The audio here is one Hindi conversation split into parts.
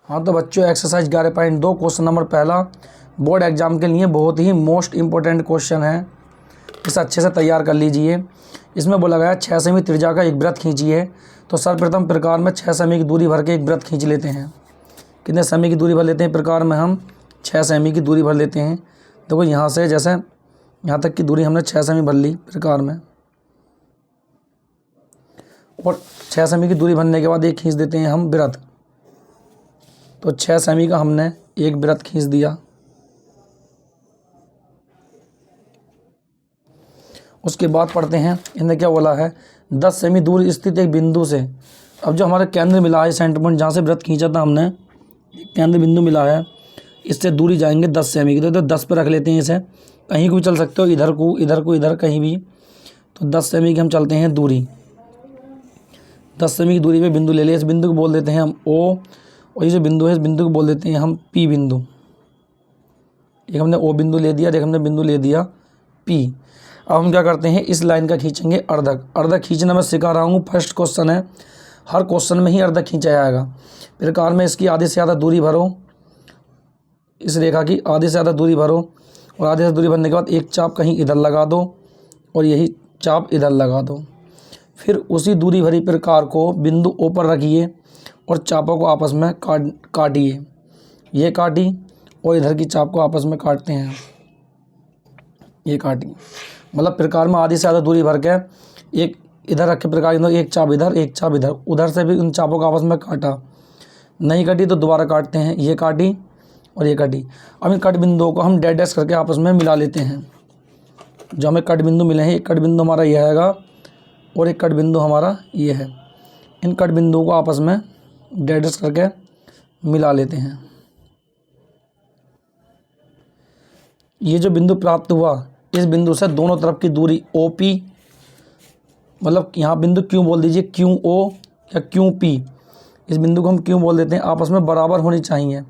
हाँ तो बच्चों एक्सरसाइज 11.2 क्वेश्चन नंबर पहला बोर्ड एग्जाम के लिए बहुत ही मोस्ट इम्पोर्टेंट क्वेश्चन है। इसे अच्छे से तैयार कर लीजिए। इसमें बोला गया 6 सेमी त्रिज्या का एक वृत्त खींचिए। तो सर्वप्रथम प्रकार में 6 सेमी की दूरी भर के एक वृत्त खींच लेते हैं। कितने सेमी की दूरी भर लेते हैं? प्रकार में हम 6 सेमी की दूरी भर लेते हैं। देखो यहाँ से जैसे यहाँ तक की दूरी हमने 6 सेमी भर ली प्रकार में, और 6 सेमी की दूरी भरने के बाद एक खींच देते हैं हम वृत्त। तो 6 सेमी का हमने एक वृत्त खींच दिया। उसके बाद पढ़ते हैं इन्हें क्या बोला है, 10 सेमी दूर स्थित एक बिंदु से। अब जो हमारे केंद्र मिला है, सेंटर पॉइंट जहाँ से वृत्त खींचा था हमने, केंद्र बिंदु मिला है, इससे दूरी जाएंगे 10 सेमी की। तो 10 पर रख लेते हैं इसे। कहीं को भी चल सकते हो, इधर को इधर को इधर कहीं भी। तो 10 सेमी की हम चलते हैं दूरी। 10 सेमी की दूरी पे बिंदु ले लिया। इस बिंदु को बोल देते हैं हम ओ, और ये जो बिंदु है इस बिंदु को बोल देते हैं हम पी बिंदु। एक हमने ओ बिंदु ले दिया, एक हमने बिंदु ले दिया पी। अब हम क्या करते हैं, इस लाइन का खींचेंगे अर्धक। अर्धक खींचना मैं सिखा रहा हूँ, फर्स्ट क्वेश्चन है, हर क्वेश्चन में ही अर्धक खींचा जाएगा। प्रकार में इसकी आधे से ज़्यादा दूरी भरो, इस रेखा की आधे से ज़्यादा दूरी भरो, और आधे से दूरी भरने के बाद एक चाप कहीं इधर लगा दो और यही चाप इधर लगा दो। फिर उसी दूरी भरी प्रकार को बिंदु ओ पर रखिए और चापों को आपस में काटिए। ये काटी और इधर की चाप को आपस में काटते हैं, ये काटी। मतलब प्रकार में आधी से ज़्यादा दूरी भर के एक इधर रख के प्रकार एक चाप इधर एक चाप इधर, उधर से भी उन चापों को आपस में काटा। नहीं कटी तो दोबारा काटते हैं, ये काटी और ये कटी। अब इन कट बिंदुओं को हम डैश डैश करके आपस में मिला लेते हैं। जो हमें कट बिंदु मिले हैं, एक कट बिंदु हमारा यह हैगा और एक कट बिंदु हमारा ये है। इन कट बिंदुओं को आपस में डैश डैश करके मिला लेते हैं। ये जो बिंदु प्राप्त हुआ, इस बिंदु से दोनों तरफ की दूरी OP, मतलब यहाँ बिंदु क्यों बोल दीजिए, QO या QP। इस बिंदु को हम क्यों बोल देते हैं, आपस में बराबर होनी चाहिए।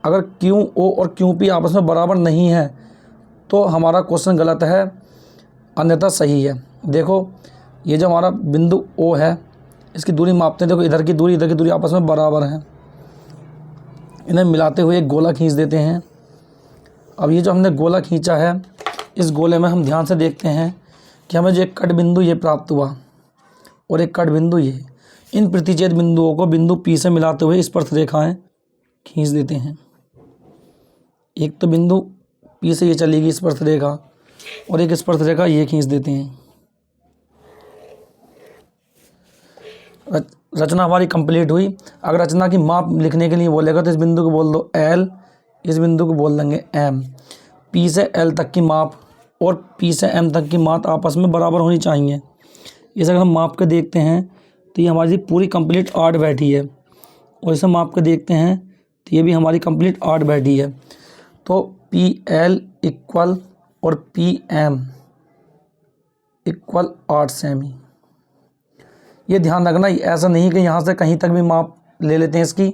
अगर QO और QP आपस में बराबर नहीं है तो हमारा क्वेश्चन गलत है, अन्यथा सही है। देखो ये जो हमारा बिंदु O है, इसकी दूरी मापते हैं। देखो इधर की दूरी आपस में बराबर है। इन्हें मिलाते हुए एक गोला खींच देते हैं। अब ये जो हमने गोला खींचा है, इस गोले में हम ध्यान से देखते हैं कि हमें जो एक कट बिंदु ये प्राप्त हुआ और एक कट बिंदु ये, इन प्रतिच्छेद बिंदुओं को बिंदु P से मिलाते हुए स्पर्शरेखाएं खींच देते हैं। एक तो बिंदु P से ये चलेगी स्पर्शरेखा और एक स्पर्शरेखा ये खींच देते हैं। रचना हमारी कंप्लीट हुई। अगर रचना की माप लिखने के लिए बोलेगा तो इस बिंदु को बोल दो L, इस बिंदु को बोल देंगे M। P से L तक की माप और P से M तक की माप आपस में बराबर होनी चाहिए। इसे अगर हम माप के देखते हैं तो ये हमारी पूरी कंप्लीट 8 बैठी है, और इसे माप के देखते हैं तो ये भी हमारी कंप्लीट 8 बैठी है। तो PL इक्वल और PM इक्वल 8 सेमी। ये ध्यान रखना, ऐसा नहीं कि यहाँ से कहीं तक भी माप ले लेते हैं इसकी,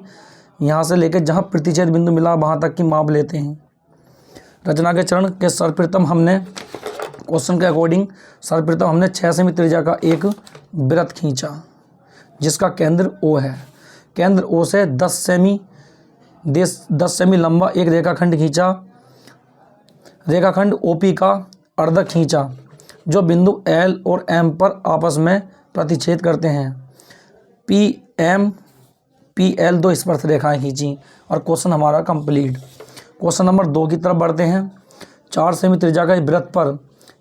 यहाँ से लेकर जहाँ प्रतिच्छेद बिंदु मिला वहाँ तक की माप लेते हैं। रचना के चरण के सर्वप्रथम हमने क्वेश्चन के अकॉर्डिंग सर्वप्रथम हमने 6 सेमी त्रिज्या का एक वृत्त खींचा जिसका केंद्र O है। केंद्र O से 10 सेमी लंबा एक रेखाखंड खींचा। रेखाखंड OP का अर्धक खींचा जो बिंदु L और M पर आपस में प्रतिच्छेद करते हैं। PM PL 2 स्पर्श रेखाएं खींची और क्वेश्चन हमारा कंप्लीट। क्वेश्चन नंबर 2 की तरफ बढ़ते हैं। 4 सेमी त्रिज्या का वृत्त पर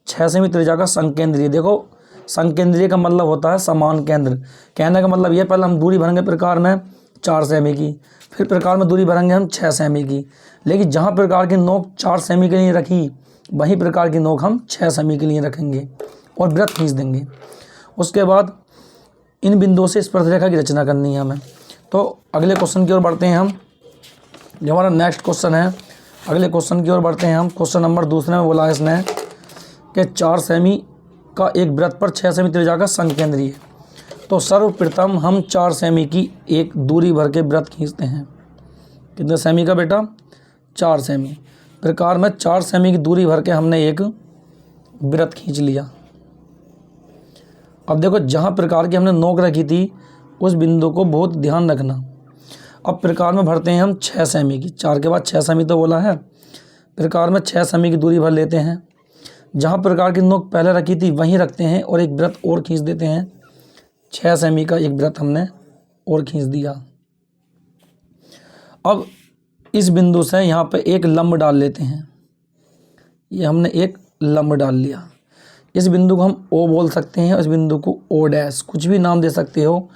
6 सेमी त्रिज्या का संकेंद्रीय। देखो संकेंद्रीय का मतलब होता है समान केंद्र। कहने का मतलब ये, पहले हम दूरी भरेंगे प्रकार में 4 सेमी की, फिर प्रकार में दूरी भरेंगे हम 6 सेमी की, लेकिन जहाँ प्रकार की नोक 4 सेमी के लिए रखी वहीं प्रकार की नोक हम 6 सेमी के लिए रखेंगे और वृत्त खींच देंगे। उसके बाद इन बिंदुओं से स्पर्शरेखा की रचना करनी है हमें। तो अगले क्वेश्चन की ओर बढ़ते हैं हम। जो हमारा नेक्स्ट क्वेश्चन है, अगले क्वेश्चन की ओर बढ़ते हैं हम। क्वेश्चन नंबर 2 में बोला है इसने कि 4 सेमी का एक वृत्त पर 6 सेमी त्रिज्या का संकेंद्रीय। तो सर्वप्रथम हम 4 सेमी की एक दूरी भर के वृत्त खींचते हैं। कितने सेमी का बेटा? 4 सेमी। प्रकार में 4 सेमी की दूरी भर के हमने एक वृत्त खींच लिया। अब देखो जहाँ प्रकार की हमने नोक रखी थी उस बिंदु को बहुत ध्यान रखना। अब प्रकार में भरते हैं हम 6 सेमी की, 4 के बाद 6 सेमी तो बोला है, प्रकार में 6 सेमी की दूरी भर लेते हैं। जहाँ प्रकार की नोक पहले रखी थी वहीं रखते हैं और एक वृत्त और खींच देते हैं। 6 सेमी का एक वृत्त हमने और खींच दिया। अब इस बिंदु से यहाँ पे एक लंब डाल लेते हैं। ये हमने एक लंब डाल लिया। इस बिंदु को हम ओ बोल सकते हैं, इस बिंदु को ओ डैश, कुछ भी नाम दे सकते हो।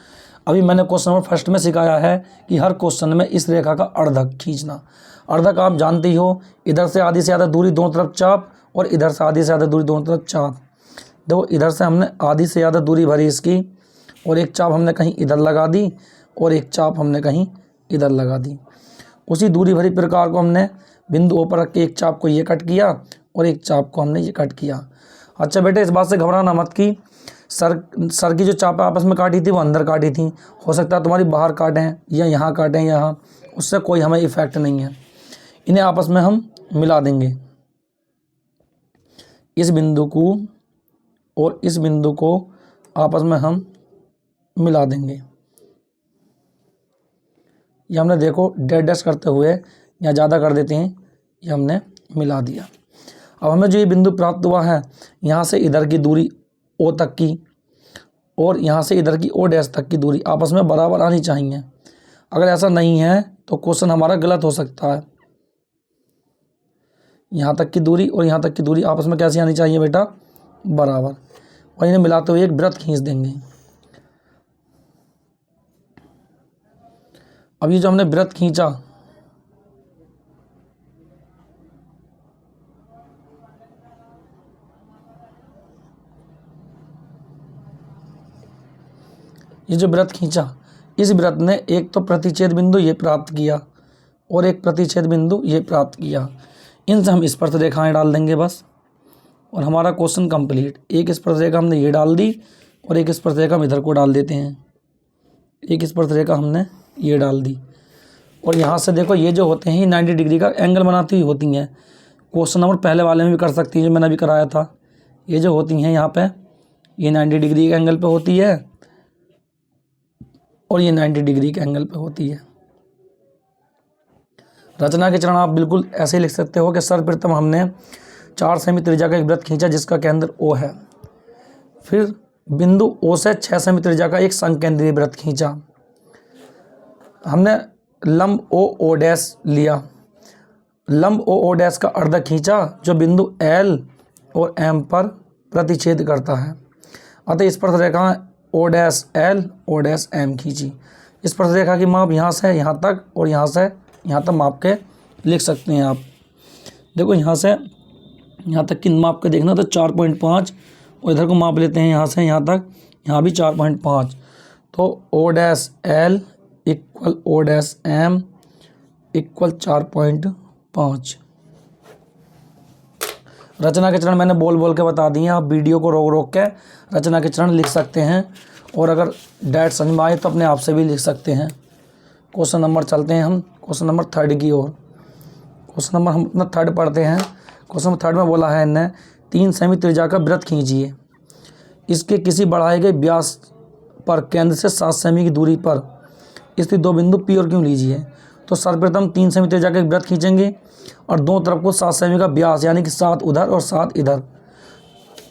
अभी मैंने क्वेश्चन नंबर फर्स्ट में सिखाया है कि हर क्वेश्चन में इस रेखा का अर्धक खींचना। अर्धक आप जानते ही हो, इधर से आधी से ज़्यादा दूरी दोनों तरफ चाप और इधर से आधी से ज़्यादा दूरी दोनों तरफ चाप। देखो इधर से हमने आधी से ज़्यादा दूरी भरी इसकी और एक चाप हमने कहीं इधर लगा दी और एक चाप हमने कहीं इधर लगा दी। उसी दूरी भरी प्रकार को हमने बिंदु ओ पर रख के एक चाप को ये कट किया और एक चाप को हमने ये कट किया। अच्छा बेटे, इस बात से घबराना मत कि सर की जो चाप आपस में काटी थी वो अंदर काटी थी, हो सकता है तुम्हारी बाहर काटें या यहाँ काटें यहाँ, उससे कोई हमें इफ़ेक्ट नहीं है। इन्हें आपस में हम मिला देंगे। इस बिंदु को और इस बिंदु को आपस में हम मिला देंगे। ये हमने देखो डेड डैश करते हुए यहाँ ज़्यादा कर देते हैं, ये हमने मिला दिया। अब हमें जो ये बिंदु प्राप्त हुआ है, यहाँ से इधर की दूरी ओ तक की और यहाँ से इधर की ओ डैश तक की दूरी आपस में बराबर आनी चाहिए। अगर ऐसा नहीं है तो क्वेश्चन हमारा गलत हो सकता है। यहाँ तक की दूरी और यहाँ तक की दूरी आपस में कैसी आनी चाहिए बेटा? बराबर। और इन्हें मिलाते हुए एक वृत्त खींच देंगे। अब ये जो हमने वृत्त खींचा, ये जो वृत्त खींचा, इस वृत्त ने एक तो प्रतिच्छेद बिंदु ये प्राप्त किया और एक प्रतिच्छेद बिंदु ये प्राप्त किया। इनसे हम स्पर्शरेखाएं डाल देंगे बस, और हमारा क्वेश्चन कंप्लीट। एक स्पर्शरेखा हमने ये डाल दी और एक स्पर्शरेखा हम इधर को डाल देते हैं। एक स्पर्शरेखा हमने ये डाल दी और यहाँ से देखो ये जो होते हैं ये 90 डिग्री का एंगल बनाती हुई होती हैं। क्वेश्चन नंबर पहले वाले में भी कर सकती हैं जो मैंने अभी कराया था। ये जो होती हैं यहाँ पे ये 90 डिग्री के एंगल पे होती है और ये 90 डिग्री के एंगल पे होती है। रचना के चरण आप बिल्कुल ऐसे लिख सकते हो कि सर्वप्रथम हमने 4 सेमी त्रिज्या का एक वृत्त खींचा जिसका केंद्र ओ है। फिर बिंदु ओ से 6 सेमी त्रिज्या का एक संकेंद्रीय वृत्त खींचा। हमने लंब ओ डैश लिया। लंब ओ डैश का अर्धक खींचा जो बिंदु एल और एम पर प्रतिच्छेद करता है। अतः स्पर्शरेखा O dash L O dash M खींची। स्पर्शरेखा की माप यहाँ से यहाँ तक और यहाँ से यहाँ तक माप के लिख सकते हैं आप। देखो यहाँ से यहाँ तक की माप के देखना तो 4.5 और इधर को माप लेते हैं यहाँ से यहाँ तक, यहाँ भी 4.5। तो O dash L equal O dash M equal 4.5। रचना के चरण मैंने बोल बोल के बता दिए, आप वीडियो को रोक रोक के रचना के चरण लिख सकते हैं और अगर डायरेक्ट समझ में आए तो अपने आप से भी लिख सकते हैं। क्वेश्चन नंबर चलते हैं हम क्वेश्चन नंबर 3 की ओर। क्वेश्चन नंबर हम अपना 3 पढ़ते हैं। क्वेश्चन नंबर 3 में बोला है इन्हें 3 सेमी त्रिज्या का वृत्त खींचिए। इसके किसी बढ़ाए गए व्यास पर केंद्र से 7 सेमी की दूरी पर स्थित 2 बिंदु पी और क्यू लीजिए। तो सर्वप्रथम 3 सेमी त्रिज्या का एक वृत्त खींचेंगे और दोनों तरफ को 7 सेमी का व्यास यानी कि 7 उधर और 7 इधर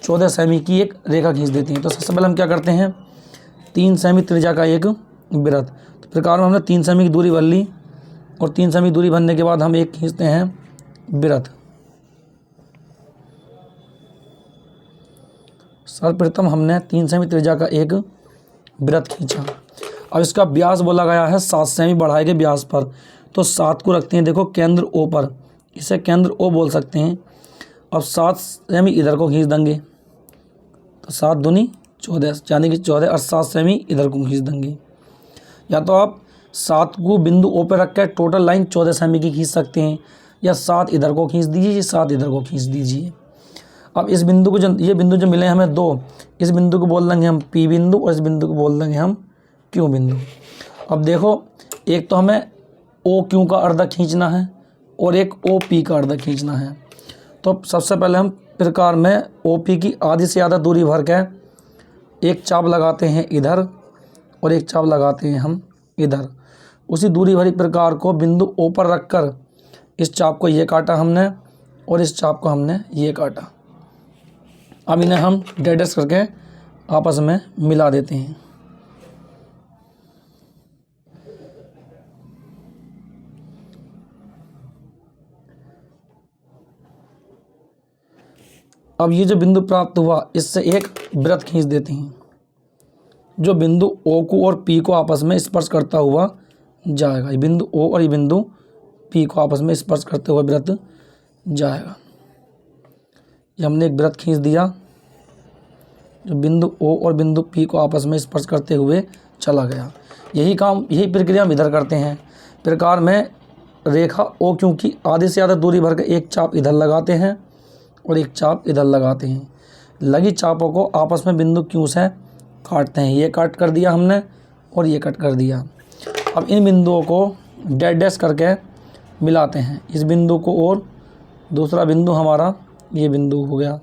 14 सेमी की एक रेखा खींच देती हैं। तो सबसे पहले हम क्या करते हैं, 3 सेमी त्रिज्या का एक वृत्त। तो प्रकार में हमने 3 सेमी की दूरी भर ली और 3 सेमी दूरी भरने के बाद हम एक खींचते हैं वृत्त। सर्वप्रथम हमने 3 सेमी त्रिज्या का एक वृत्त खींचा। अब इसका व्यास बोला गया है 7 सेमी बढ़ाए गए व्यास पर, तो 7 को रखते हैं देखो केंद्र ओ पर, इसे केंद्र ओ बोल सकते हैं। अब 7 सेमी इधर को खींच देंगे तो 7 दूनी 14 यानी कि 14 और 7 सेमी इधर को खींच देंगे। या तो आप 7 को बिंदु ओ पे रख कर टोटल लाइन 14 सेमी की खींच सकते हैं, या 7 इधर को खींच दीजिए, 7 इधर को खींच दीजिए। अब इस बिंदु को ये बिंदु जो मिले हमें 2, इस बिंदु को बोल देंगे हम पी बिंदु और इस बिंदु को बोल देंगे हम क्यू बिंदु। अब देखो एक तो हमें ओ क्यू का अर्धक खींचना है और एक ओ पी का अर्धक खींचना है। तो सबसे पहले हम प्रकार में ओ पी की आधी से ज़्यादा दूरी भर के एक चाप लगाते हैं इधर और एक चाप लगाते हैं हम इधर। उसी दूरी भरी प्रकार को बिंदु O पर रखकर इस चाप को ये काटा हमने और इस चाप को हमने ये काटा। अब इन्हें हम डैश करके आपस में मिला देते हैं। अब ये जो बिंदु प्राप्त हुआ इससे एक वृत्त खींच देते हैं जो बिंदु O को और P को आपस में स्पर्श करता हुआ जाएगा। ये बिंदु O और ये बिंदु P को आपस में स्पर्श करते हुए वृत्त जाएगा। ये हमने एक वृत्त खींच दिया जो बिंदु O और बिंदु P को आपस में स्पर्श करते हुए चला गया। यही प्रक्रिया हम इधर करते हैं। प्रकार में रेखा O क्योंकि आधे से ज़्यादा दूरी भर के एक चाप इधर लगाते हैं और एक चाप इधर लगाते हैं। लगी चापों को आपस में बिंदु Q से काटते हैं। ये कट कर दिया हमने और ये कट कर दिया। अब इन बिंदुओं को डैश करके मिलाते हैं, इस बिंदु को और दूसरा बिंदु हमारा ये बिंदु हो गया।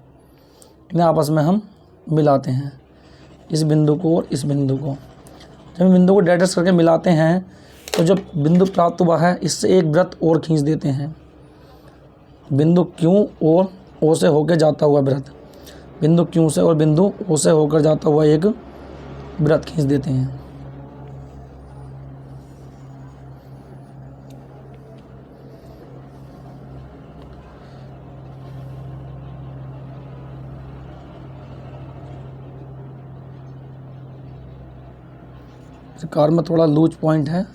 इन्हें आपस में हम मिलाते हैं, इस बिंदु को और इस बिंदु को। जब बिंदु को डैश करके मिलाते हैं तो जो बिंदु प्राप्त हुआ है इससे एक वृत्त और खींच देते हैं। बिंदु Q और O से होकर जाता हुआ वृत्त, बिंदु Q से और बिंदु O से होकर जाता हुआ एक वृत्त खींच देते हैं। कार में थोड़ा लूज पॉइंट है,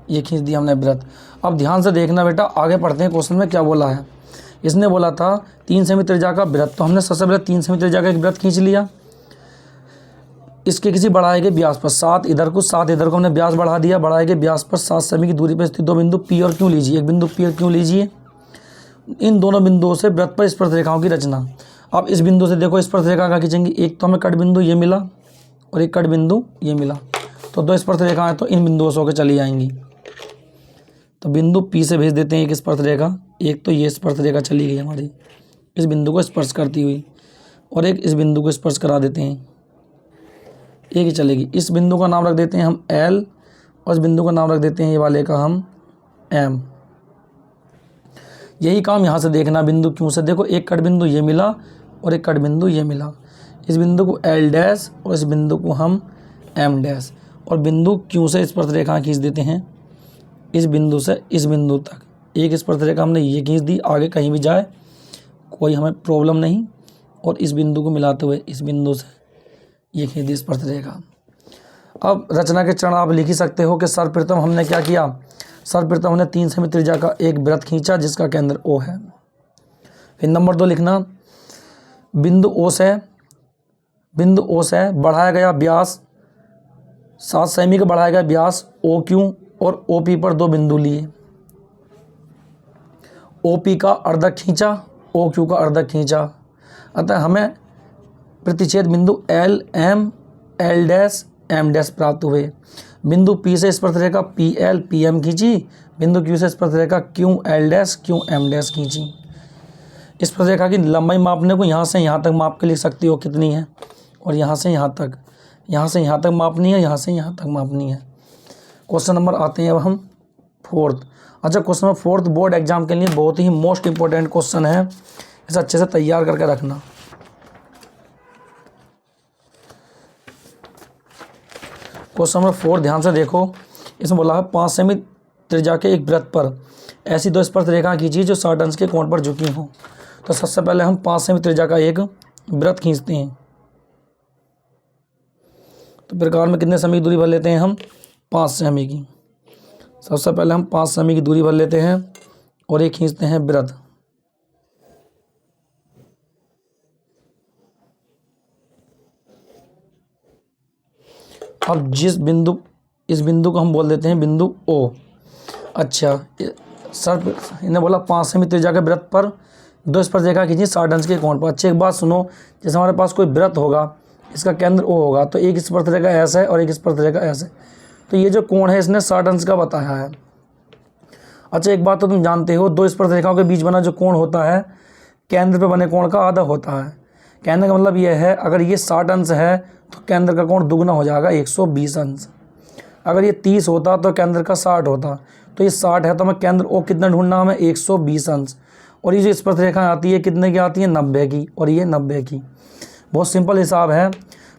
ये खींच दिया हमने वृत्त। अब ध्यान से देखना बेटा, आगे पढ़ते हैं क्वेश्चन में क्या बोला है। इसने बोला था 3 सेमी त्रिज्या का वृत्त, तो हमने सबसे पहले 3 सेमी त्रिज्या का एक वृत्त खींच लिया। इसके किसी बढ़ाए गए व्यास पर 7 इधर को हमने व्यास बढ़ा दिया। बढ़ाए गए व्यास पर 7 सेमी की दूरी पर स्थित दो बिंदु P और Q लीजिए। एक बिंदु P और Q लीजिए। इन दोनों बिंदुओं से वृत्त पर स्पर्श रेखाओं की रचना। अब इस बिंदु से देखो स्पर्श रेखा का खींचेंगे। एक तो हमें कट बिंदु ये मिला और एक कट बिंदु ये मिला, तो 2 स्पर्श रेखाएं तो इन बिंदुओं से होकर चली जाएंगी। तो बिंदु P से भेज देते हैं एक स्पर्श रेखा। एक तो ये स्पर्श रेखा चली गई हमारी इस बिंदु को स्पर्श करती हुई, और एक इस बिंदु को स्पर्श करा देते हैं, एक ही चलेगी। इस बिंदु का नाम रख देते हैं हम L और इस बिंदु का नाम रख देते हैं ये वाले का हम M। यही काम यहाँ से देखना, बिंदु Q से देखो एक कट बिंदु ये मिला और एक कट बिंदु ये मिला। इस बिंदु को L डैश और इस बिंदु को हम M डैश, और बिंदु Q से स्पर्श रेखा खींच देते हैं इस बिंदु से इस बिंदु तक। एक स्पर्श रेखा हमने ये खींच दी, आगे कहीं भी जाए कोई हमें प्रॉब्लम नहीं। और इस बिंदु को मिलाते हुए इस बिंदु से ये खींच दी स्पर्श रेखा। अब रचना के चरण आप लिख ही सकते हो कि सर्वप्रथम हमने क्या किया। सर्वप्रथम हमने 3 सेमी त्रिज्या का एक वृत्त खींचा जिसका केंद्र O है। फिर नंबर 2 लिखना, बिंदु O से बढ़ाया गया व्यास 7 सेमी का बढ़ाया गया व्यास OQ और OP पर 2 बिंदु लिए। OP का अर्धक खींचा, OQ का अर्धक खींचा। अतः हमें प्रतिच्छेद बिंदु L डैश M डैश प्राप्त हुए। बिंदु P से स्पर्श रेखा PL PM खींची, बिंदु Q से स्पर्श रेखा QL डैश QM डैश खींची। इस स्पर्श रेखा की लंबाई मापने को यहाँ से यहाँ तक माप के लिख सकती हो कितनी है, और यहाँ से यहाँ तक मापनी है, यहाँ से यहाँ तक मापनी है। क्वेश्चन नंबर आते हैं अब हम 4th। अच्छा, question number 4th board exam के लिए बहुत ही मोस्ट इंपॉर्टेंट क्वेश्चन है, इसे अच्छे से तैयार करके रखना। क्वेश्चन नंबर 4 ध्यान से देखो। इसमें बोला है 5 सेमी त्रिज्या के एक वृत्त पर ऐसी 2 स्पर्श रेखा खींची जो 60 अंश के कोण पर झुकी हो। तो सबसे पहले हम 5 सेमी त्रिज्या का एक वृत्त खींचते हैं। तो प्रकार में कितने सेमी की दूरी भर लेते हैं हम, 5 सेमी की। सबसे पहले हम 5 सेमी की दूरी भर लेते हैं और एक खींचते हैं वृत्त। अब इस बिंदु को हम बोल देते हैं बिंदु O। अच्छा, सर इन्हें बोला 5 सेमी त्रिज्या के वृत्त पर 2 स्पर्श रेखा खींची 60 अंश के कोण पर। अच्छी एक बात सुनो, जैसे हमारे पास कोई वृत्त होगा, इसका केंद्र O होगा, तो एक स्पर्श रेखा ऐसा है और एक स्पर्श रेखा ऐसे, तो ये जो कोण है इसने 60 अंश का बताया है। अच्छा, एक बात तो तुम जानते हो, 2 स्पर्श रेखाओं के बीच बना जो कोण होता है केंद्र पे बने कोण का आधा होता है। कहने का मतलब ये है, अगर ये 60 अंश है तो केंद्र का कोण दुगना हो जाएगा 120 अंश। अगर ये 30 होता तो केंद्र का 60 होता, तो ये 60 है तो हमें केंद्र ओ कितना ढूंढना, हमें 120 अंश। और ये जो स्पर्श रेखा आती है कितने की आती है, 90 की, और ये 90 की। बहुत सिंपल हिसाब है।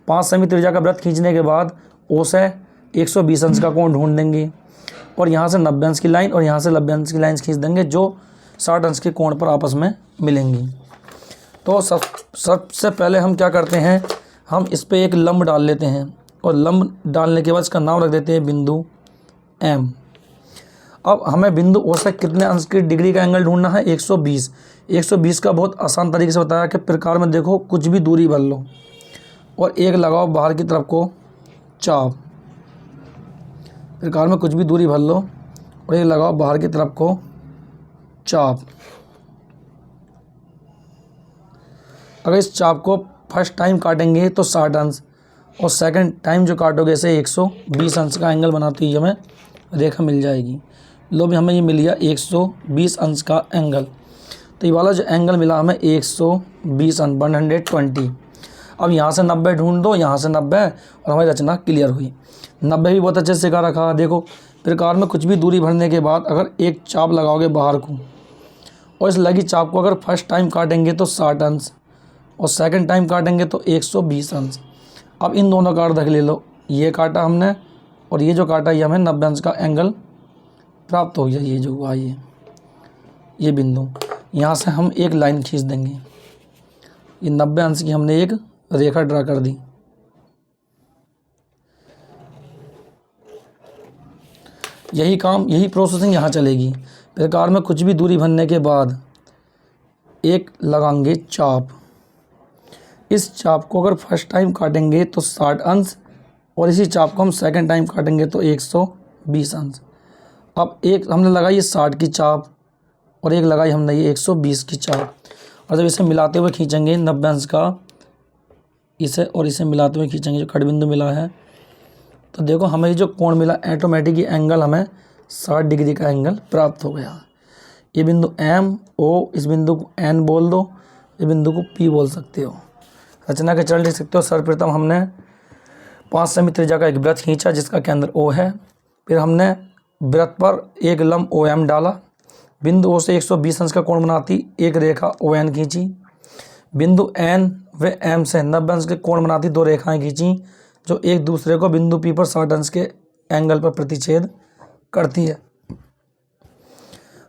5 सेमी त्रिज्या का वृत्त खींचने के बाद ओ से 120 अंश का कोण ढूंढ देंगे और यहाँ से 90 अंश की लाइन और यहाँ से 90 अंश की लाइन खींच देंगे जो 60 अंश के कोण पर आपस में मिलेंगी। तो सबसे पहले हम क्या करते हैं, हम इस पर एक लंब डाल लेते हैं और लंब डालने के बाद इसका नाम रख देते हैं बिंदु M। अब हमें बिंदु ओ से कितने अंश की डिग्री का एंगल ढूंढना है, 120। 120 का बहुत आसान तरीके से बताया कि प्रकार में देखो, कुछ भी दूरी भर लो और एक लगाओ बाहर की तरफ को चाप। प्रकार में कुछ भी दूरी भर लो और एक लगाओ बाहर की तरफ को चाप। अगर इस चाप को फर्स्ट टाइम काटेंगे तो 60 अंश और सेकंड टाइम जो काटोगे इसे 120 अंश का एंगल बनाती हुई हमें रेखा मिल जाएगी। लो भी हमें ये मिल गया 120 अंश का एंगल। तो ये वाला जो एंगल मिला हमें 120 अंश 120। अब यहाँ से 90 ढूंढ दो, यहाँ से 90 और हमारी रचना क्लियर हुई। 90 भी बहुत अच्छे से सिखा रखा। देखो प्रकार में कुछ भी दूरी भरने के बाद अगर एक चाप लगाओगे बाहर को और इस लगी चाप को अगर फर्स्ट टाइम काटेंगे तो 60 अंश और सेकंड टाइम काटेंगे तो 120 अंश। अब इन दोनों का अर्धक ले लो, ये काटा हमने और ये जो काटा ये हमें 90 अंश का एंगल प्राप्त हो गया। ये जो हुआ ये बिंदु, यहाँ से हम एक लाइन खींच देंगे। ये 90 अंश की हमने एक रेखा ड्रा कर दी। यही काम, यही प्रोसेसिंग यहाँ चलेगी। प्रकार में कुछ भी दूरी भरने के बाद एक लगाएंगे चाप। इस चाप को अगर फर्स्ट टाइम काटेंगे तो 60 अंश और इसी चाप को हम सेकंड टाइम काटेंगे तो 120 अंश। अब एक हमने लगाई 60 की चाप और एक लगाई हमने ये 120 की चाप और जब इसे मिलाते हुए खींचेंगे 90 अंश का, इसे और इसे मिलाते हुए खींचेंगे जो खड़बिंदु मिला है, तो देखो हमें ये जो कोण मिला ऑटोमेटिक ये एंगल हमें 60 डिग्री का एंगल प्राप्त हो गया। ये बिंदु M O, इस बिंदु को N बोल दो, इस बिंदु को P बोल सकते हो। रचना के चरण लिख सकते हो। सर्वप्रथम हमने 5 सेमी त्रिज्या का एक वृत्त खींचा जिसका केंद्र O है। फिर हमने वृत्त पर एक लंब OM डाला। बिंदु O से 120 अंश का कोण बनाती एक रेखा ON खींची। बिंदु N व M से 90 अंश के कोण बनाती दो रेखाएं खींची जो एक दूसरे को बिंदु P पर 60 अंश के एंगल पर प्रतिच्छेद करती है।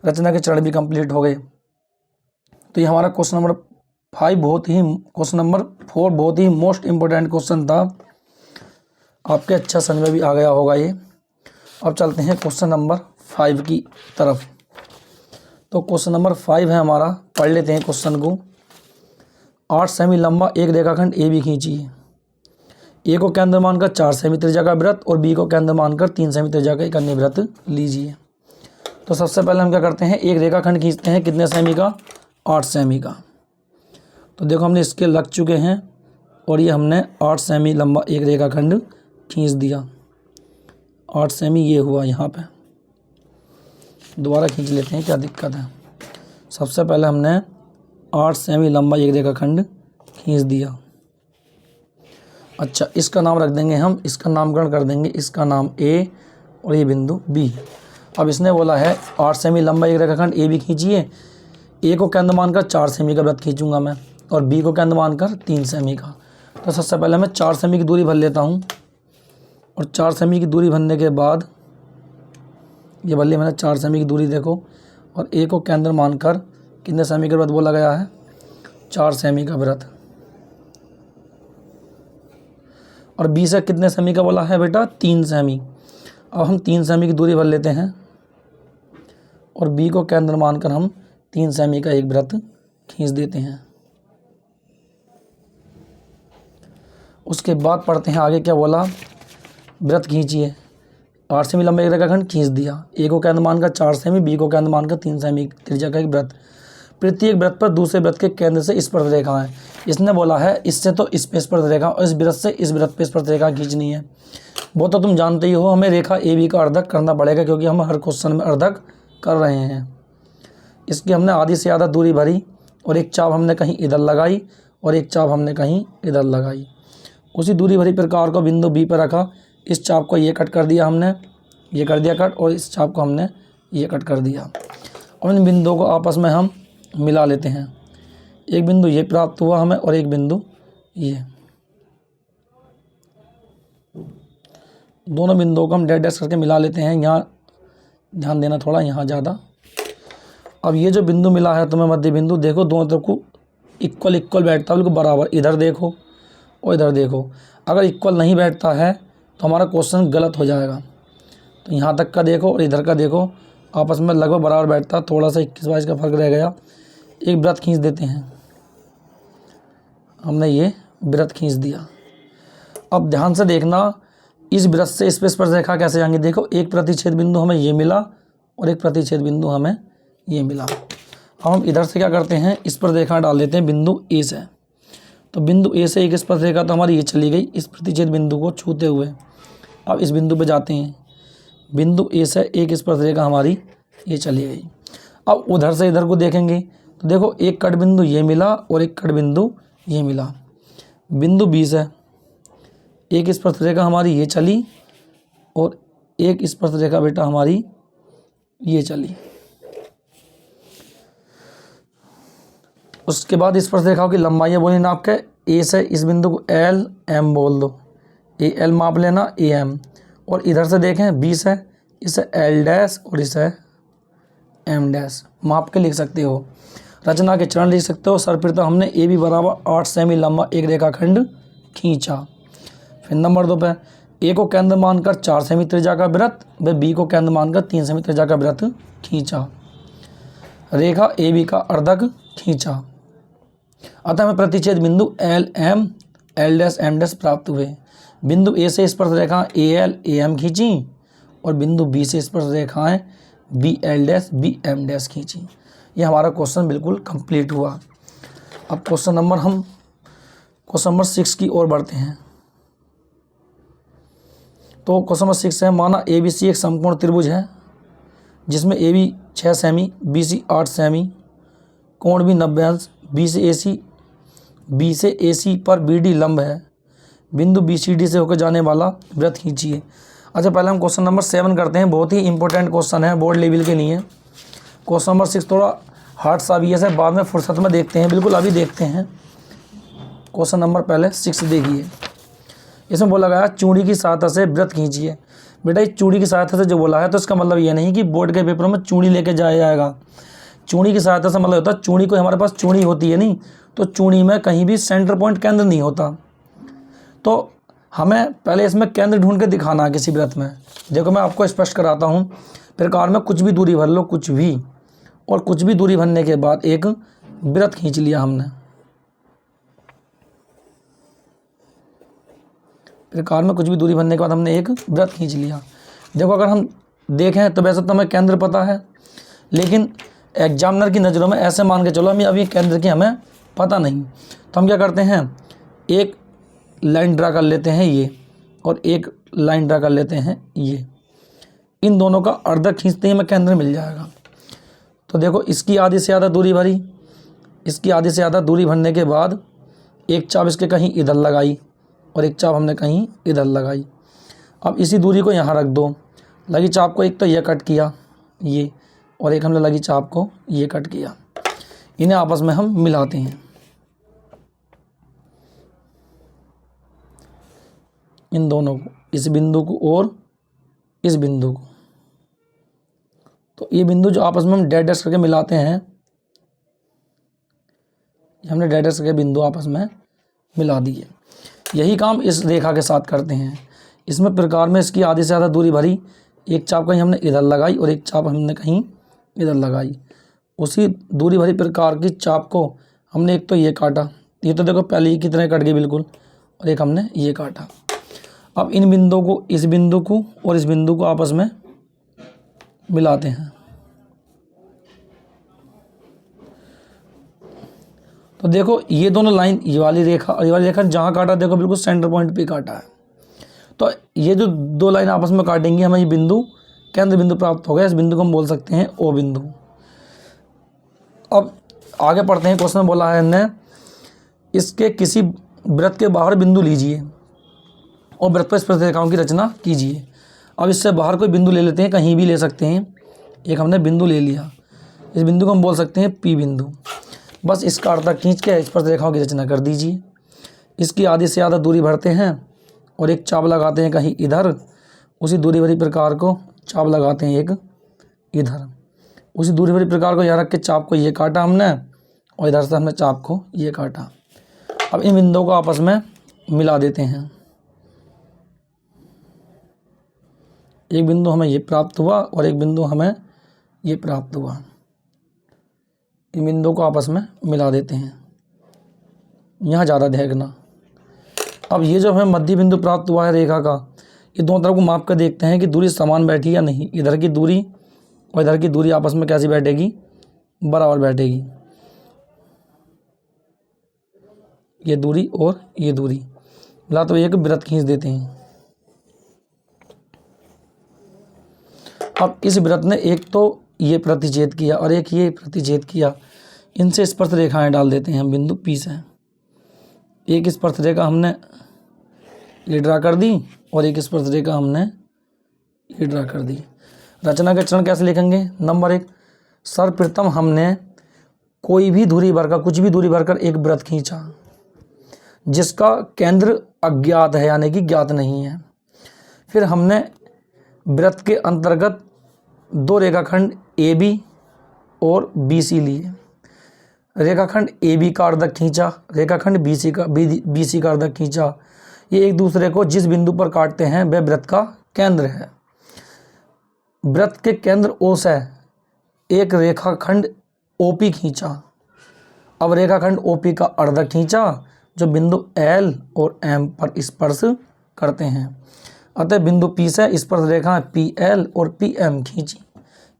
रचना के चरण भी कंप्लीट हो गए। तो ये हमारा क्वेश्चन नंबर 4 बहुत ही मोस्ट इम्पोर्टेंट क्वेश्चन था। आपके अच्छा समझ में भी आ गया होगा ये। अब चलते हैं क्वेश्चन नंबर 5 की तरफ। तो क्वेश्चन नंबर 5 है हमारा, पढ़ लेते हैं क्वेश्चन को। 8 सेमी लंबा एक रेखाखंड ए बी खींचिए। ए को केंद्र मानकर 4 सेमी त्रिज्या का वृत्त और बी को केंद्र मानकर 3 सेमी त्रिज्या का एक अन्य वृत्त लीजिए। तो सबसे पहले हम क्या करते हैं, एक रेखाखंड खींचते हैं। कितने सेमी का, 8 सेमी का। तो देखो हमने इसके लग चुके हैं और ये हमने 8 सेमी लंबा एक रेखाखंड खींच दिया। 8 सेमी ये हुआ। यहाँ पे दोबारा खींच लेते हैं, क्या दिक्कत है। सबसे पहले हमने 8 सेमी लंबा एक रेखाखंड खींच दिया। अच्छा, इसका नाम रख देंगे हम, इसका नामकरण कर देंगे, इसका नाम A और ये बिंदु B। अब इसने बोला है 8 सेमी लंबा एक रेखाखंड ए बी खींचिए। ए को केंद्र मानकर 4 सेमी का वृत्त खींचूंगा मैं और बी को केंद्र मानकर 3 सेमी का। तो सबसे पहले मैं 4 सेमी की दूरी भर लेता हूँ और 4 सेमी की दूरी भरने के बाद ये भर लिया मैंने 4 सेमी की दूरी। देखो, और ए को केंद्र मानकर कितने सेमी का वृत्त बोला गया है, 4 सेमी का वृत्त। और बी से कितने सेमी का बोला है बेटा, 3 सेमी। अब हम 3 सेमी की दूरी भर लेते हैं और बी को केंद्र मानकर हम 3 सेमी का एक वृत्त खींच देते हैं। उसके बाद पढ़ते हैं आगे क्या बोला, वृत्त खींचिए। 8 सेमी लंबा एक रेखाखंड खींच दिया। ए को केंद्र मानकर 4 सेमी, बी को केंद्र मानकर 3 सेमी त्रिज्या का एक वृत्त। प्रत्येक वृत्त पर दूसरे वृत्त के केंद्र से स्पर्श रेखा है। इसने बोला है इससे तो इस पे स्पर्श रेखा और इस वृत्त से इस वृत्त पे स्पर्श रेखा खींचनी है। वो तो तुम जानते ही हो, हमें रेखा ए बी का अर्धक करना पड़ेगा क्योंकि हम हर क्वेश्चन में अर्धक कर रहे हैं। इसकी हमने आधी से ज़्यादा दूरी भरी और एक चाप हमने कहीं इधर लगाई और एक चाप हमने कहीं इधर लगाई। उसी दूरी भरी प्रकार को बिंदु बी पर रखा। इस चाप को ये कट कर दिया हमने, ये कर दिया कट, और इस चाप को हमने ये कट कर दिया। और इन बिंदुओं को आपस में हम मिला लेते हैं। एक बिंदु ये प्राप्त हुआ हमें और एक बिंदु ये, दोनों बिंदुओं को हम डैश डैश करके मिला लेते हैं। यहाँ ध्यान देना थोड़ा, यहाँ ज़्यादा। अब ये जो बिंदु मिला है तुम्हें मध्य बिंदु, देखो दोनों तरफ को इक्वल इक्वल बैठता है, बिल्कुल बराबर। इधर देखो और इधर देखो, अगर इक्वल नहीं बैठता है तो हमारा क्वेश्चन गलत हो जाएगा। तो यहाँ तक का देखो और इधर का देखो, आपस में लगभग बराबर बैठता, थोड़ा सा 21-22 का फर्क रह गया। एक वृत्त खींच देते हैं, हमने ये वृत्त खींच दिया। अब ध्यान से देखना, इस वृत्त से इस पे स्पर्शरेखा कैसे जाएंगे। देखो एक प्रतिच्छेद बिंदु हमें ये मिला और एक प्रतिच्छेद बिंदु हमें ये मिला। अब हम इधर से क्या करते हैं, इस पर रेखा डाल देते हैं बिंदु ए से। तो बिंदु ए से एक स्पर्शरेखा तो हमारी ये चली गई इस प्रतिच्छेद बिंदु को छूते हुए। अब इस बिंदु पे जाते हैं, बिंदु ए से एक स्पर्शरेखा हमारी ये चली गई। अब उधर से इधर को देखेंगे तो देखो एक कट बिंदु ये मिला और एक कट बिंदु ये मिला। बिंदु बी से एक स्पर्शरेखा हमारी ये चली और एक स्पर्शरेखा बेटा हमारी ये चली। उसके बाद स्पर्शरेखाओं की लंबाइयाँ बोली नाप के, ए से इस बिंदु को एल एम बोल दो, ए एल माप लेना ए एम। और इधर से देखें बी से इसे एल डैश और इसे एम डैश माप के लिख सकते हो। रचना के चरण लिख सकते हो। सर्वप्रथम हमने ए बी बराबर 8 सेमी लंबा एक रेखाखंड खींचा। फिर नंबर 2 पे ए को केंद्र मानकर 4 सेमी त्रिज्या का वृत्त व बी को केंद्र मानकर 3 सेमी त्रिज्या का वृत्त खींचा। रेखा ए बी का अर्धक खींचा। अतः हमें प्रतिच्छेद बिंदु L M L dash M dash प्राप्त हुए। बिंदु ए से स्पर्शरेखा ए एल ए एम खींची और बिंदु बी से स्पर्शरेखाएं B L dash B M dash खींची। ये हमारा क्वेश्चन बिल्कुल कंप्लीट हुआ। अब क्वेश्चन नंबर 6 की ओर बढ़ते हैं। तो क्वेश्चन नंबर 6 है, माना ए बी सी एक समकोण त्रिभुज है जिसमें ए बी 6 सेमी, बी सी 8 सेमी, कोण भी 90 अंश, बी से ए सी पर बी डी लंब है। बिंदु बी सी डी से होकर जाने वाला वृत्त खींचिए। अच्छा पहले हम क्वेश्चन नंबर 7 करते हैं, बहुत ही इंपॉर्टेंट क्वेश्चन है, बोर्ड लेवल के लिए। क्वेश्चन नंबर 6 थोड़ा हार्ड सा भी है, बाद में फुर्सत में देखते हैं, बिल्कुल अभी देखते हैं। क्वेश्चन नंबर पहले 6 देखिए। इसमें बोला गया चूड़ी की सहायता से वृत्त खींचिए। बेटा ये चूड़ी की सहायता से जो बोला है तो इसका मतलब ये नहीं कि बोर्ड के पेपरों में चूड़ी लेके जाया जाएगा। चूड़ी की सहायता से मतलब होता है चूड़ी कोई हमारे पास चूड़ी होती है नहीं, तो चूड़ी में कहीं भी सेंटर पॉइंट केंद्र नहीं होता। तो हमें पहले इसमें केंद्र ढूंढ के दिखाना है किसी वृत्त में। देखो मैं आपको स्पष्ट कराता हूँ। प्रकार में कुछ भी दूरी भर लो, कुछ भी, और कुछ भी दूरी भरने के बाद एक वृत्त खींच लिया हमने। प्रकार में कुछ भी दूरी भरने के बाद हमने एक वृत्त खींच लिया। देखो अगर हम देखें तो वैसे तो हमें केंद्र पता है, लेकिन एग्जामिनर की नज़रों में ऐसे मान के चलो हमें अभी केंद्र की हमें पता नहीं। तो हम क्या करते हैं, एक लाइन ड्रा कर लेते हैं ये, और एक लाइन ड्रा कर लेते हैं ये। इन दोनों का अर्धक खींचते ही हमें केंद्र मिल जाएगा। तो देखो इसकी आधी से ज़्यादा दूरी भरी, इसकी आधी से ज़्यादा दूरी भरने के बाद एक चाप इसके कहीं इधर लगाई और एक चाप हमने कहीं इधर लगाई। अब इसी दूरी को यहाँ रख दो। लगी चाप को एक तो ये कट किया ये, और एक हमने लगी चाप को ये कट किया। इन्हें आपस में हम मिलाते हैं, इन दोनों को, इस बिंदु को और इस बिंदु को। तो ये बिंदु जो आपस में हम डैश डैश करके मिलाते हैं, हमने डैश डैश करके बिंदु आपस में मिला दिए। यही काम इस रेखा के साथ करते हैं। इसमें प्रकार में इसकी आधी से ज़्यादा दूरी भरी, एक चाप कहीं हमने इधर लगाई और एक चाप हमने कहीं इधर लगाई। उसी दूरी भरी प्रकार की चाप को हमने एक तो ये काटा, ये तो देखो पहले ही की तरह कट गई बिल्कुल, और एक हमने ये काटा। अब इन बिंदुओं को, इस बिंदु को और इस बिंदु को आपस में मिलाते हैं। तो देखो ये दोनों लाइन, ये वाली रेखा और ये वाली रेखा जहाँ काटा देखो बिल्कुल सेंटर पॉइंट पे काटा है। तो ये जो दो लाइन आपस में काटेंगी हमें ये बिंदु केंद्र बिंदु प्राप्त हो गया। इस बिंदु को हम बोल सकते हैं ओ बिंदु। अब आगे पढ़ते हैं। क्वेश्चन में बोला है हमने इसके किसी वृत्त के बाहर बिंदु लीजिए। और वृत्त पर स्पर्श रेखाओं की रचना कीजिए। अब इससे बाहर कोई बिंदु ले लेते हैं, कहीं भी ले सकते हैं। एक हमने बिंदु ले लिया, इस बिंदु को हम बोल सकते हैं पी बिंदु। बस इसका अर्धा खींच के स्पर्श रेखाओं की रचना कर दीजिए। इसकी आधी से ज़्यादा दूरी भरते हैं और एक चाप लगाते हैं कहीं इधर, उसी दूरी भरी प्रकार को चाप लगाते हैं एक इधर, उसी दूरी भरी प्रकार को यहाँ रख के चाप को ये काटा हमने और इधर से हमने चाप को ये काटा। अब इन बिंदुओं को आपस में मिला देते हैं। एक बिंदु हमें ये प्राप्त हुआ और एक बिंदु हमें ये प्राप्त हुआ। इन बिंदुओं को आपस में मिला देते हैं, यहाँ ज़्यादा देखना। अब ये जो हमें मध्य बिंदु प्राप्त हुआ है रेखा का, ये दोनों तरफ को माप कर देखते हैं कि दूरी समान बैठी या नहीं। इधर की दूरी और इधर की दूरी आपस में कैसी बैठेगी, बराबर बैठेगी। ये दूरी और ये दूरी मिला तो एक वृत्त खींच देते हैं। अब इस वृत्त ने एक तो ये प्रतिच्छेद किया और एक ये प्रतिच्छेद किया, इनसे स्पर्श रेखाएं डाल देते हैं हम बिंदु P से। एक स्पर्श रेखा हमने ये ड्रा कर दी और एक स्पर्श रेखा हमने ये ड्रा कर दी। रचना के चरण कैसे लिखेंगे? नंबर 1, सर्वप्रथम हमने कोई भी दूरी भरकर, कुछ भी दूरी भरकर एक वृत्त खींचा जिसका केंद्र अज्ञात है, यानी कि ज्ञात नहीं है। फिर हमने वृत्त के अंतर्गत दो रेखाखंड AB और BC लिए। रेखाखंड AB का अर्धक खींचा, रेखाखंड BC का अर्धक खींचा। ये एक दूसरे को जिस बिंदु पर काटते हैं वह वृत्त का केंद्र है। वृत्त के केंद्र O से एक रेखाखंड OP खींचा। अब रेखाखंड OP का अर्धक खींचा जो बिंदु L और M पर स्पर्श करते हैं। अतः बिंदु P से स्पर्श रेखा PL और PM खींची।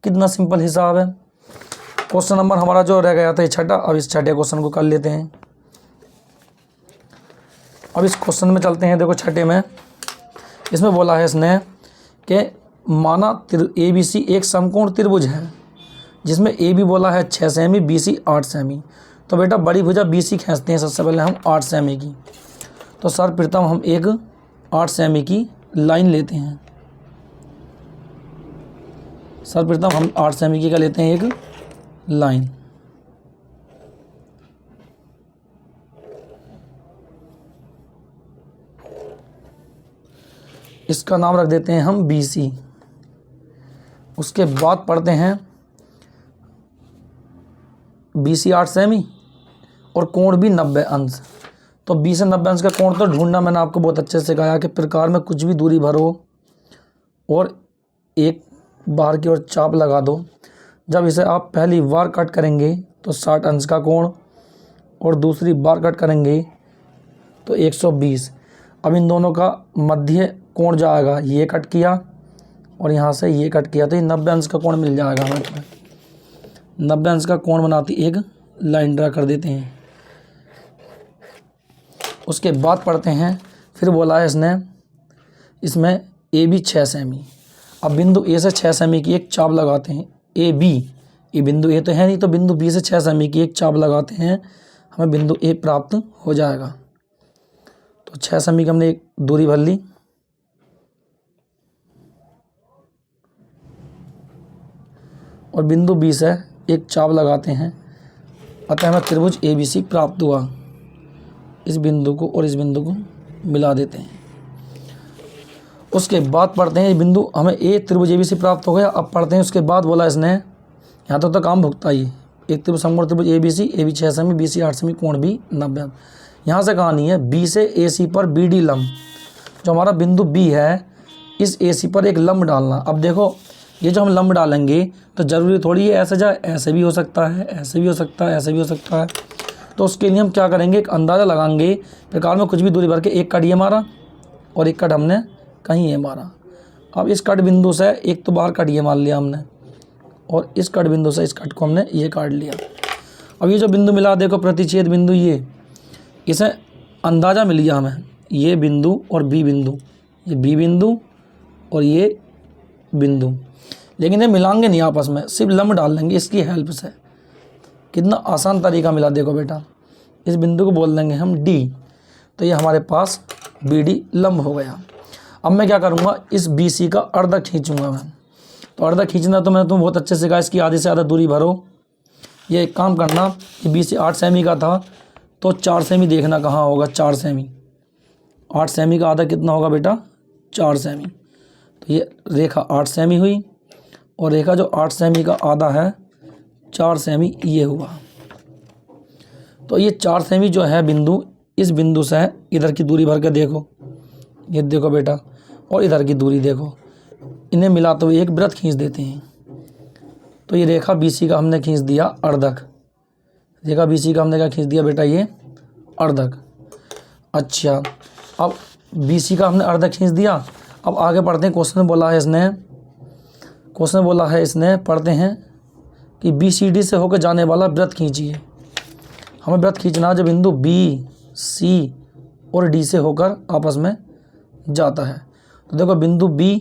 कितना सिंपल हिसाब है। क्वेश्चन नंबर हमारा जो रह गया था छठा, अब इस छठे क्वेश्चन को कर लेते हैं। अब इस क्वेश्चन में चलते हैं। देखो छठे में इसमें बोला है इसने कि माना ABC एक समकोण त्रिभुज है जिसमें AB बोला है 6 सेमी, BC 8 सेमी। तो बेटा बड़ी भुजा BC खींचते हैं सबसे पहले हम 8 सेमी की। तो सर्वप्रथम हम एक 8 सेमी की लाइन लेते हैं। सर्वप्रथम हम 8 सेमी की का लेते हैं एक लाइन। इसका नाम रख देते हैं हम BC। उसके बाद पढ़ते हैं BC 8 सेमी और कोण भी 90 अंश। तो 20 से 90 अंश का कोण तो ढूंढना मैंने आपको बहुत अच्छे से सिखाया कि प्रकार में कुछ भी दूरी भरो और एक बाहर की ओर चाप लगा दो। जब इसे आप पहली बार कट करेंगे तो 60 अंश का कोण और दूसरी बार कट करेंगे तो 120। अब इन दोनों का मध्य कोण जाएगा, ये कट किया और यहाँ से ये कट किया तो ये 90 अंश का कोण मिल जाएगा हमें। 90 अंश का कोण बनाती एक लाइन ड्रा कर देते हैं। उसके बाद पढ़ते हैं, फिर बोला है इसने इसमें AB 6 सेमी। अब बिंदु A से 6 सेमी की एक चाप लगाते हैं। AB, ये बिंदु A तो है नहीं, तो बिंदु B से 6 सेमी की एक चाप लगाते हैं, हमें बिंदु A प्राप्त हो जाएगा। तो 6 सेमी की हमने एक दूरी भर ली और बिंदु B से एक चाप लगाते हैं, अतः हमें त्रिभुज ABC प्राप्त हुआ। इस बिंदु को और इस बिंदु को मिला देते हैं। उसके बाद पढ़ते हैं, ये बिंदु हमें त्रिभुज ABC प्राप्त हो गया। अब पढ़ते हैं उसके बाद बोला इसने, यहाँ तो काम भुगता ही, एक त्रिभुज समकोण त्रिभुज ABC, AB 6 सेमी, BC 8 सेमी, कोण भी 90। यहाँ से कहानी है B से AC पर BD लंब, जो हमारा बिंदु B है इस AC पर एक लंब डालना। अब देखो ये जो हम लंब डालेंगे तो ज़रूरी थोड़ी है ऐसे जाए, ऐसे भी हो सकता है, ऐसे भी हो सकता है, ऐसे भी हो सकता है। तो उसके लिए हम क्या करेंगे, एक अंदाज़ा लगाएंगे। प्रकार में कुछ भी दूरी भर के एक कट ये मारा और एक कट हमने कहीं ये मारा। अब इस कट बिंदु से एक तो बाहर कट ये मार लिया हमने और इस कट बिंदु से इस कट को हमने ये काट लिया। अब ये जो बिंदु मिला देखो प्रतिच्छेद बिंदु, ये इसे अंदाज़ा मिल गया हमें, ये बिंदु और B बिंदु, ये B बिंदु और ये बिंदु। लेकिन ये मिलाएंगे नहीं आपस में, सिर्फ लंब डाल लेंगे इसकी हेल्प से। कितना आसान तरीका मिला देखो बेटा। इस बिंदु को बोल देंगे हम D, तो ये हमारे पास BD लंब हो गया। अब मैं क्या करूँगा, इस BC का अर्धक खींचूंगा मैं। तो अर्धक खींचना तो मैंने तुम्हें बहुत अच्छे से सिखाया, इसकी आधी से ज़्यादा दूरी भरो। ये एक काम करना कि BC 8 सेमी का था तो 4 सेमी देखना कहाँ होगा, 4 सेमी। 8 सेमी का आधा कितना होगा बेटा, 4 सेमी। तो ये रेखा 8 सेमी हुई और रेखा जो 8 सेमी का आधा है 4 सेमी ये हुआ। तो ये 4 सेमी जो है बिंदु, इस बिंदु से इधर की दूरी भर के देखो, ये देखो बेटा, और इधर की दूरी देखो, इन्हें मिलाते हुए एक वृत्त खींच देते हैं। तो ये रेखा BC का हमने खींच दिया अर्धक, रेखा BC का हमने क्या खींच दिया बेटा, ये अर्धक। अच्छा, अब BC का हमने अर्धक खींच दिया। अब आगे पढ़ते हैं, क्वेश्चन बोला है इसने पढ़ते हैं कि BCD से होकर जाने वाला वृत्त खींचिए। हमें वृत्त खींचना है जो बिंदु B, C और D से होकर आपस में जाता है। तो देखो बिंदु B,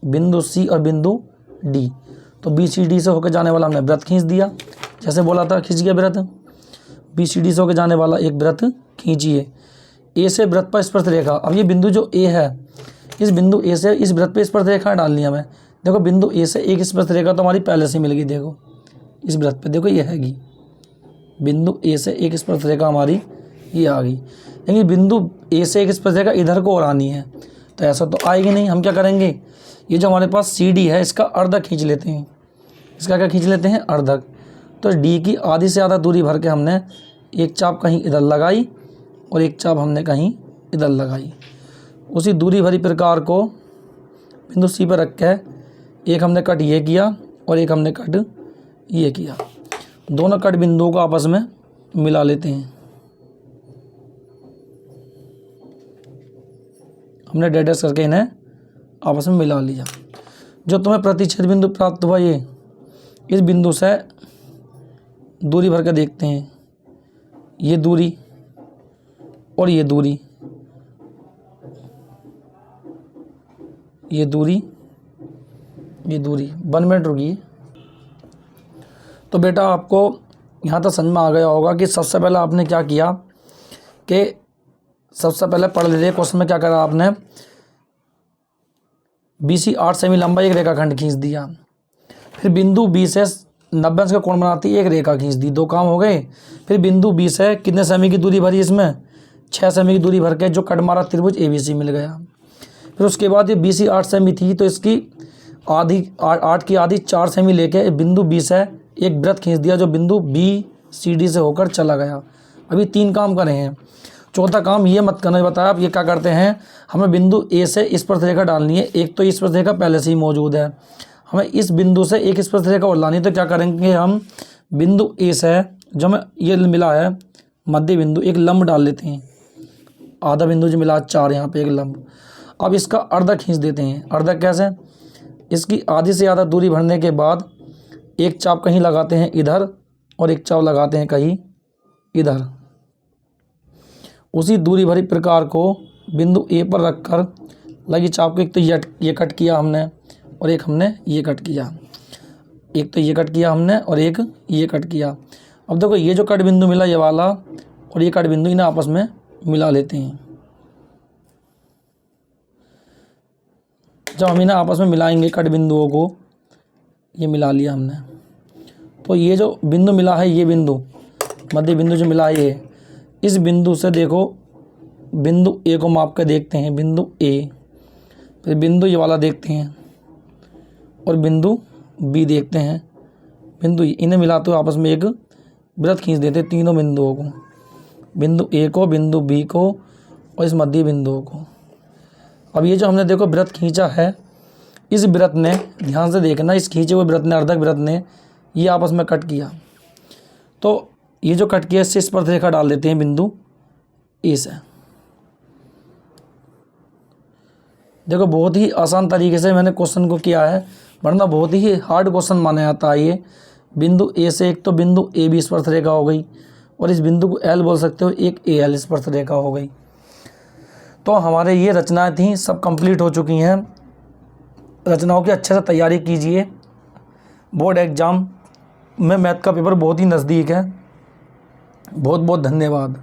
बिंदु C और बिंदु D, तो BCD से होकर जाने वाला हमने वृत्त खींच दिया, जैसे बोला था खींच गया वृत्त। BCD से होकर जाने वाला एक वृत्त खींचिए। A से वृत्त पर स्पर्श रेखा, अब ये बिंदु जो A है, इस बिंदु A से इस वृत्त पे स्पर्श रेखा डालनी है हमें। देखो बिंदु A से एक स्पर्श रेखा तो हमारी पहले से मिल गई, देखो इस वृत्त पे देखो ये हैगी, बिंदु A से एक स्पर्श रेखा हमारी ये आ गई। लेकिन बिंदु A से एक स्पर्श रेखा इधर को और आनी है, तो ऐसा तो आएगी नहीं। हम क्या करेंगे, ये जो हमारे पास CD है इसका अर्धक खींच लेते हैं। इसका क्या खींच लेते हैं, अर्धक। तो D की आधी से ज़्यादा दूरी भर के हमने एक चाप कहीं इधर लगाई और एक चाप हमने कहीं इधर लगाई। उसी दूरी भरी प्रकार को बिंदु C पर रख के एक हमने कट ये किया और एक हमने कट ये किया। दोनों कट बिंदुओं को आपस में मिला लेते हैं। हमने डैश करके इन्हें आपस में मिला लिया। जो तुम्हें प्रतिच्छेद बिंदु प्राप्त हुआ, ये इस बिंदु से दूरी भर कर देखते हैं, ये दूरी और ये दूरी, ये दूरी, ये दूरी। 1 मिनट रुकिए। तो बेटा आपको यहाँ तक समझ में आ गया होगा कि सबसे पहले आपने क्या किया कि सबसे पहले पढ़ लीजिए क्वेश्चन में क्या करा आपने, BC 8 सेमी लंबा एक रेखाखंड खींच दिया, फिर बिंदु B से 90 अंश का कोण बनाती एक रेखा खींच दी, 2 काम हो गए। फिर बिंदु B से कितने सेमी की दूरी भरी, इसमें 6 सेमी की दूरी भर के जो कट मारा त्रिभुज ABC मिल गया। फिर उसके बाद ये BC 8 सेमी थी तो इसकी आधी 8 की आधी 4 सेमी लेके बिंदु B से एक वृत्त खींच दिया जो बिंदु BCD से होकर चला गया। अभी 3 काम करे हैं। चौथा काम ये मत करना, बताया आप ये क्या करते हैं, हमें बिंदु A से स्पर्श रेखा डालनी है। एक तो स्पर्श रेखा पहले से ही मौजूद है, हमें इस बिंदु से एक स्पर्श रेखा और लानी। तो क्या करेंगे, हम बिंदु A से जो हमें ये मिला है मध्य बिंदु, एक लंब डाल लेते हैं। आधा बिंदु जो मिला 4, यहाँ पे एक लंब। अब इसका अर्धक खींच देते हैं। अर्धक कैसे, इसकी आधी से ज़्यादा दूरी भरने के बाद एक चाप कहीं लगाते हैं इधर और एक चाप लगाते हैं कहीं इधर। उसी दूरी भरी प्रकार को बिंदु A पर रखकर लगी चाप को एक तो ये कट किया हमने और एक हमने ये कट किया, एक तो ये कट किया हमने और एक ये कट किया। अब देखो ये जो कट बिंदु मिला ये वाला और ये कट बिंदु, इन्हें आपस में मिला लेते हैं। जब हम इन्हें आपस में मिलाएंगे कट बिंदुओं को, ये मिला लिया हमने, तो ये जो बिंदु मिला है, ये बिंदु मध्य बिंदु जो मिला है, ये इस बिंदु से देखो बिंदु A को माप कर देखते हैं, बिंदु A, फिर बिंदु ये वाला देखते हैं और बिंदु B देखते हैं, बिंदु इन्हें मिलाते हुए आपस में एक वृत्त खींच देते हैं तीनों बिंदुओं को, बिंदु A को, बिंदु B को और इस मध्य बिंदुओं को। अब ये जो हमने देखो वृत्त खींचा है, इस वृत्त ने, ध्यान से देखना, इस खींचे हुए वृत्त ने, अर्धक वृत्त ने ये आपस में कट किया। तो ये जो कट किया इससे स्पर्श रेखा डाल देते हैं बिंदु A से। देखो बहुत ही आसान तरीके से मैंने क्वेश्चन को किया है, वरना बहुत ही हार्ड क्वेश्चन माना जाता है ये। बिंदु A से एक तो बिंदु AB स्पर्श रेखा हो गई और इस बिंदु को L बोल सकते हो, एक AL स्पर्श रेखा हो गई। तो हमारे ये रचनाएं थी, सब कंप्लीट हो चुकी हैं। रचनाओं की अच्छे से तैयारी कीजिए, बोर्ड एग्ज़ाम में मैथ का पेपर बहुत ही नज़दीक है। बहुत बहुत धन्यवाद।